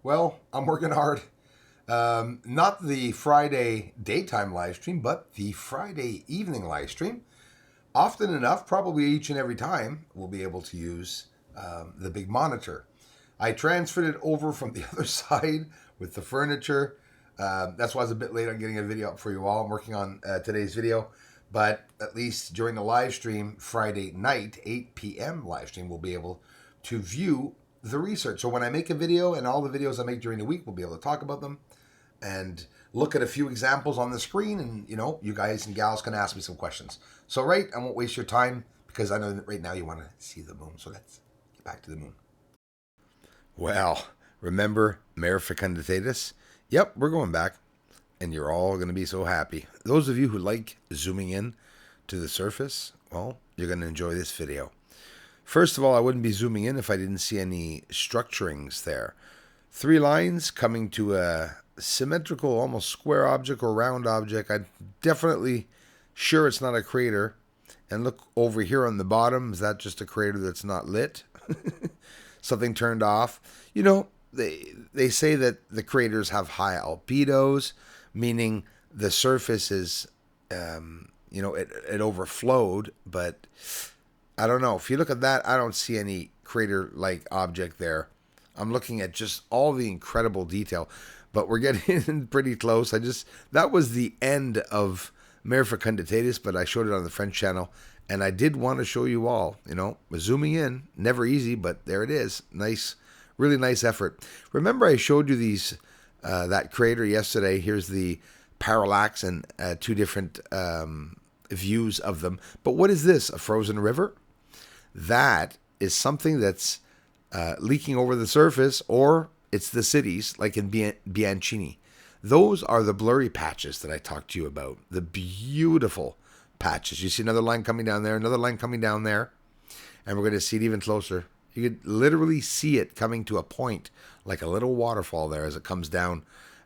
Well, I'm working hard. Not the Friday daytime live stream, but the Friday evening live stream. Often enough, probably each and every time, we'll be able to use the big monitor. I transferred it over from the other side with the furniture. That's why I was a bit late on getting a video up for you all. I'm working on today's video, but at least during the live stream, Friday night, 8 p.m. live stream, we'll be able to view the research. So when I make a video, and all the videos I make during the week, we'll be able to talk about them and look at a few examples on the screen, and you guys and gals can ask me some questions. So I won't waste your time because I know that right now you want to see the moon. So let's get back to the moon. Well, remember Mare Fecunditatis? Yep, we're going back, and you're all going to be so happy. Those of you who like zooming in to the surface, well, you're going to enjoy this video. First of all, I wouldn't be zooming in if I didn't see any structurings there. 3 lines coming to a symmetrical, almost square object or round object. I'm definitely sure it's not a crater. And look over here on the bottom. Is that just a crater that's not lit? Something turned off. They say that the craters have high albedos, meaning the surface is, it overflowed. But I don't know. If you look at that, I don't see any crater-like object there. I'm looking at just all the incredible detail, but we're getting pretty close. That was the end of Mare Fecunditatis, but I showed it on the French channel, and I did want to show you all. Zooming in, never easy, but there it is. Nice, really nice effort. Remember, I showed you that crater yesterday. Here's the parallax and 2 different views of them. But what is this? A frozen river? That is something that's leaking over the surface, or it's the cities, like in Bianchini. Those are the blurry patches that I talked to you about. The beautiful patches. You see another line coming down there, another line coming down there, and we're going to see it even closer. You could literally see it coming to a point, like a little waterfall there as it comes down.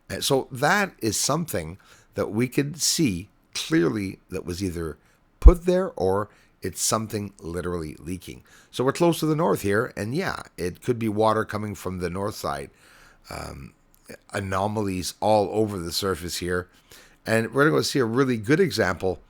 And so that is something that we could see clearly that was either put there or it's something literally leaking. So we're close to the north here, and yeah, it could be water coming from the north side. Anomalies all over the surface here. And we're going to see a really good example,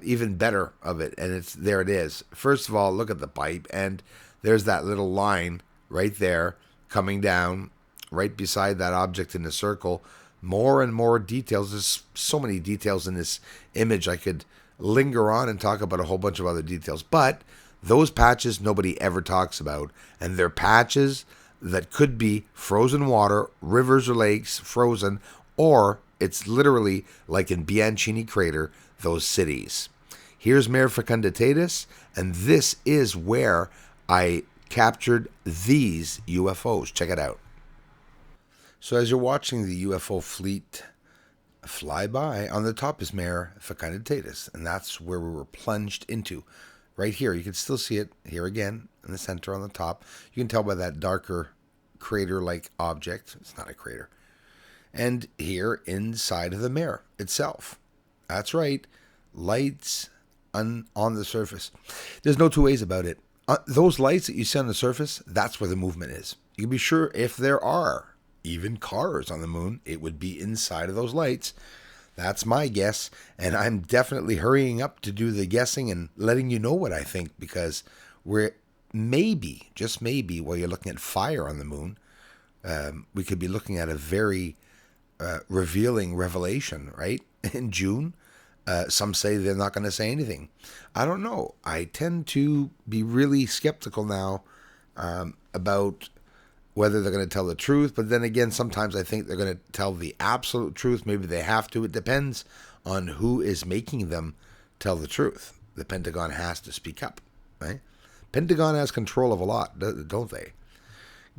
even better of it. And there it is. First of all, look at the pipe, and there's that little line right there coming down right beside that object in the circle. More and more details. There's so many details in this image. I could linger on and talk about a whole bunch of other details, but those patches nobody ever talks about, and they're patches that could be frozen water, rivers or lakes frozen, or it's literally like in Bianchini crater, those cities. Here's Mare Fecunditatis, and this is where I captured these UFOs. Check it out. So as you're watching the UFO fleet fly by, on the top is Mare Fecunditatis, and that's where we were plunged into. Right here, you can still see it here again in the center on the top. You can tell by that darker crater-like object. It's not a crater. And here inside of the mare itself. That's right, lights on the surface. There's no 2 ways about it. Those lights that you see on the surface, that's where the movement is. You can be sure if there are even cars on the moon, it would be inside of those lights. That's my guess, and I'm definitely hurrying up to do the guessing and letting you know what I think, because we're maybe, just maybe, while you're looking at fire on the moon, we could be looking at a very revealing revelation, right? In June, some say they're not going to say anything. I don't know. I tend to be really skeptical now about whether they're going to tell the truth. But then again, sometimes I think they're going to tell the absolute truth. Maybe they have to. It depends on who is making them tell the truth. The Pentagon has to speak up, right? Pentagon has control of a lot, don't they?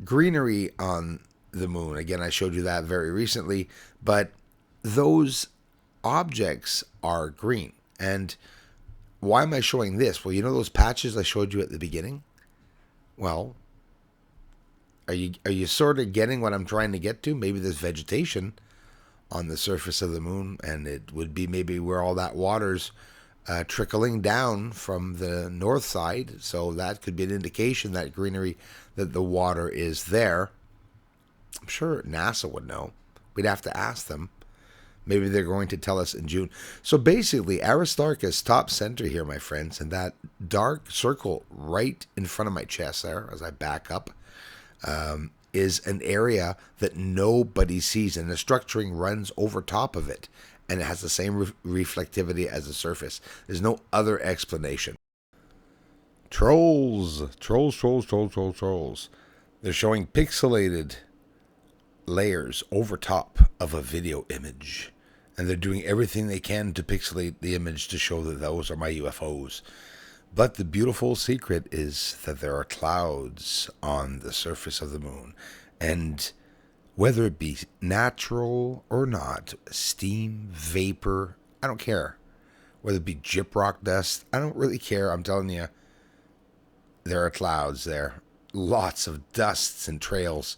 Greenery on the moon. Again, I showed you that very recently. But those objects are green. And why am I showing this? Well, you know those patches I showed you at the beginning? Well, are you sort of getting what I'm trying to get to? Maybe there's vegetation on the surface of the moon, and it would be maybe where all that water's trickling down from the north side. So that could be an indication, that greenery, that the water is there. I'm sure NASA would know. We'd have to ask them. Maybe they're going to tell us in June. So basically, Aristarchus top center here, my friends, and that dark circle right in front of my chest there as I back up is an area that nobody sees, and the structuring runs over top of it, and it has the same reflectivity as the surface. There's no other explanation. Trolls. They're showing pixelated layers over top of a video image, and they're doing everything they can to pixelate the image to show that those are my UFOs. But the beautiful secret is that there are clouds on the surface of the moon, and whether it be natural or not, steam, vapor, I don't care. Whether it be gyprock dust, I don't really care. I'm telling you, there are clouds there. Lots of dusts and trails.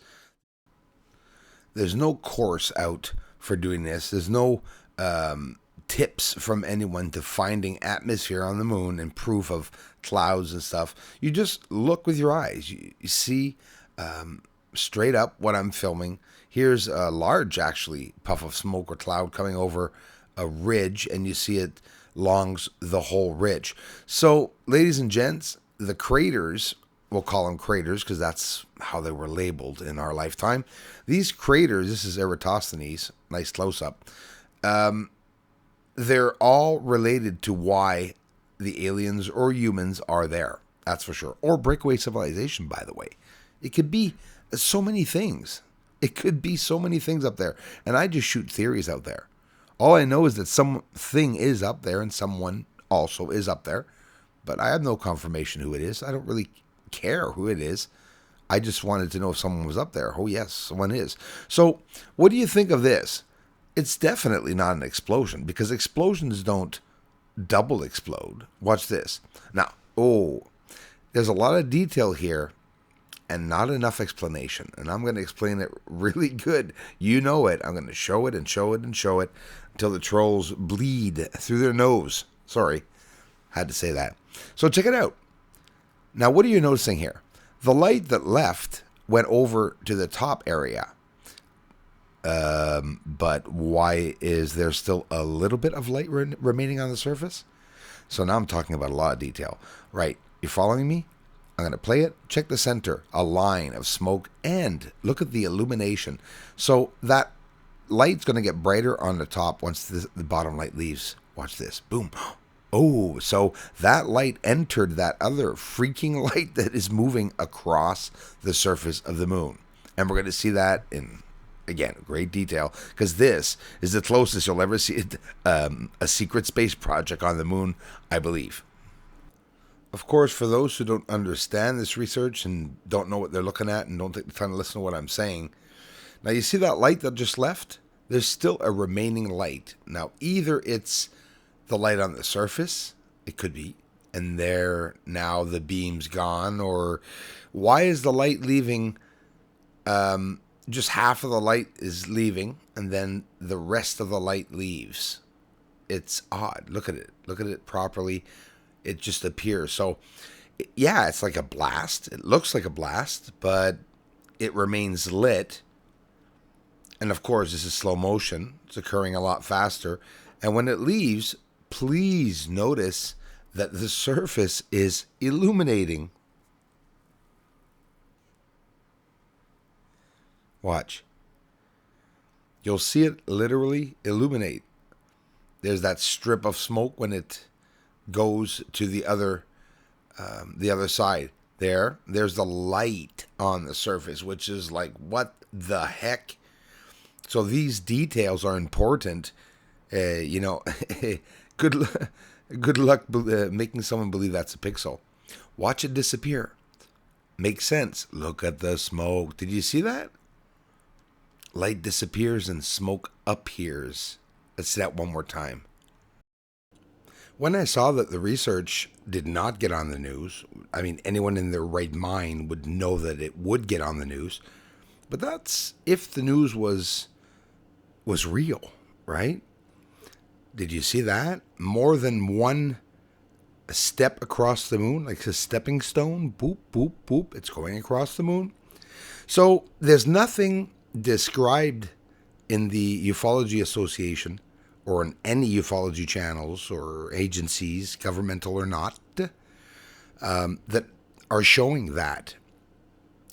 There's no course out for doing this. There's no tips from anyone to finding atmosphere on the moon and proof of clouds and stuff. You just look with your eyes. You see straight up what I'm filming. Here's a large, actually, puff of smoke or cloud coming over a ridge, and you see it longs the whole ridge. So, ladies and gents, the craters, we'll call them craters because that's how they were labeled in our lifetime. These craters, this is Eratosthenes, nice close-up, they're all related to why the aliens or humans are there. That's for sure. Or breakaway civilization, by the way. It could be so many things. It could be so many things up there. And I just shoot theories out there. All I know is that something is up there and someone also is up there. But I have no confirmation who it is. I don't really care who it is. I just wanted to know if someone was up there. Oh, yes, someone is. So what do you think of this? It's definitely not an explosion because explosions don't double explode. Watch this. Now, there's a lot of detail here and not enough explanation. And I'm going to explain it really good. You know it. I'm going to show it and show it and show it until the trolls bleed through their nose. Sorry, had to say that. So check it out. Now, what are you noticing here? The light that left went over to the top area. But why is there still a little bit of light remaining on the surface? So now I'm talking about a lot of detail. Right, you following me? I'm going to play it. Check the center, a line of smoke, and look at the illumination. So that light's going to get brighter on the top once the bottom light leaves. Watch this. Boom. Oh, so that light entered that other freaking light that is moving across the surface of the moon. And we're going to see that in, again, great detail, because this is the closest you'll ever see it, a secret space project on the moon, I believe. Of course, for those who don't understand this research and don't know what they're looking at and don't take the time to listen to what I'm saying, now you see that light that just left? There's still a remaining light. Now, either it's the light on the surface, it could be, and there now the beam's gone, or why is the light leaving? Just half of the light is leaving, and then the rest of the light leaves. It's odd. Look at it. Look at it properly. It just appears. So, yeah, it's like a blast. It looks like a blast, but it remains lit. And of course, this is slow motion. It's occurring a lot faster. And when it leaves, please notice that the surface is illuminating. Watch. You'll see it literally illuminate. There's that strip of smoke when it goes to the other side. There's the light on the surface, which is like, what the heck? So these details are important. Good luck making someone believe that's a pixel. Watch it disappear. Makes sense. Look at the smoke. Did you see that? Light disappears and smoke appears. Let's see that one more time. When I saw that the research did not get on the news, I mean, anyone in their right mind would know that it would get on the news. But that's if the news was real, right? Did you see that? More than one step across the moon, like a stepping stone, boop, boop, boop, it's going across the moon. So there's nothing described in the Ufology Association or in any ufology channels or agencies, governmental or not, that are showing that.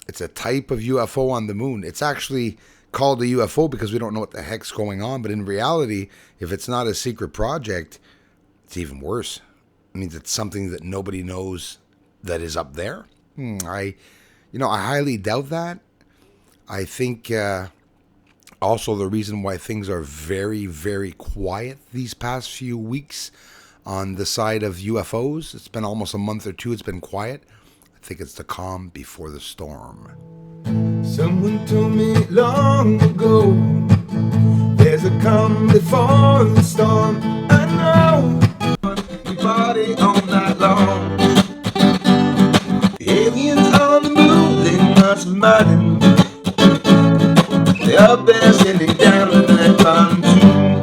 It's a type of UFO on the moon. It's actually called a UFO because we don't know what the heck's going on. But in reality, if it's not a secret project, it's even worse. It means it's something that nobody knows that is up there. I highly doubt that. I think also the reason why things are very, very quiet these past few weeks on the side of UFOs, it's been almost a month or two, it's been quiet. I think it's the calm before the storm. Someone told me long ago, there's a calm before the storm. I know we party all night long. The aliens on the moon, they must have minded. They're up there sitting down in that pontoon.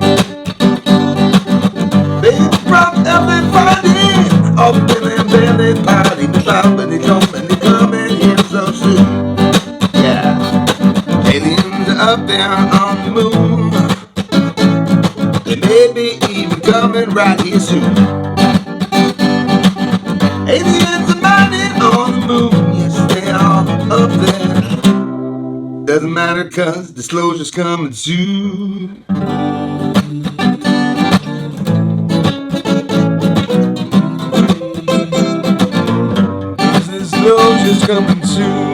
They drop every Friday off in their belly party. They pop and they jump and they come in here so soon. Yeah, aliens are up there on the moon. They may be even coming right here soon. Aliens are mining on the moon. Yes, they are up there. Doesn't matter cause disclosure's coming soon. Disclosure's coming soon.